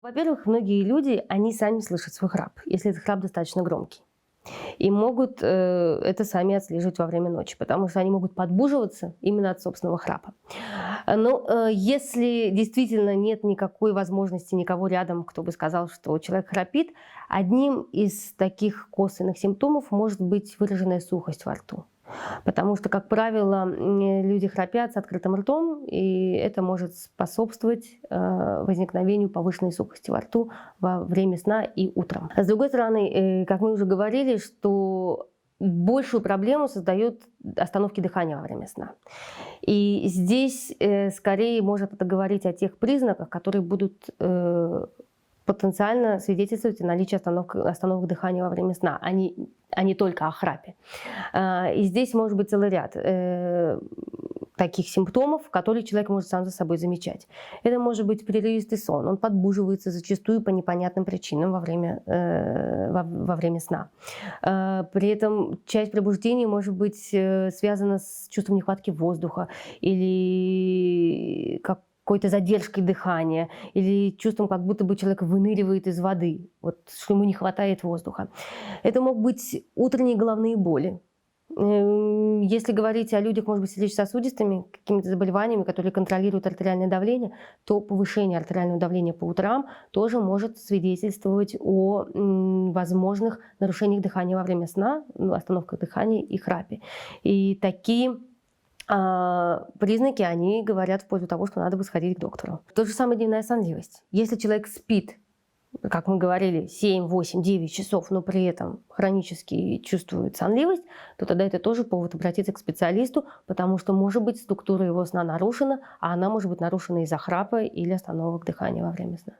Во-первых, многие люди, они сами слышат свой храп, если этот храп достаточно громкий. И могут это сами отслеживать во время ночи, потому что они могут подбуживаться именно от собственного храпа. Но если действительно нет никакой возможности, никого рядом, кто бы сказал, что человек храпит, одним из таких косвенных симптомов может быть выраженная сухость во рту. Потому что, как правило, люди храпят с открытым ртом, и это может способствовать возникновению повышенной сухости во рту во время сна и утром. С другой стороны, как мы уже говорили, что большую проблему создают остановки дыхания во время сна. И здесь скорее может это говорить о тех признаках, которые будут потенциально свидетельствовать о наличии остановок дыхания во время сна, а не только о храпе. И здесь может быть целый ряд таких симптомов, которые человек может сам за собой замечать. Это может быть прерывистый сон, он подбуживается зачастую по непонятным причинам во время сна. При этом часть пробуждения может быть связана с чувством нехватки воздуха или какой-то задержкой дыхания, или чувством, как будто бы человек выныривает из воды, вот, что ему не хватает воздуха. Это могут быть утренние головные боли. Если говорить о людях, может быть, с сердечно-сосудистыми какими-то заболеваниями, которые контролируют артериальное давление, то повышение артериального давления по утрам тоже может свидетельствовать о возможных нарушениях дыхания во время сна, остановках дыхания и храпе. И такие признаки, они говорят в пользу того, что надо бы сходить к доктору. То же самое дневная сонливость. Если человек спит, как мы говорили, 7, 8, 9 часов, но при этом хронически чувствует сонливость, то тогда это тоже повод обратиться к специалисту, потому что, может быть, структура его сна нарушена, а она может быть нарушена из-за храпа или остановок дыхания во время сна.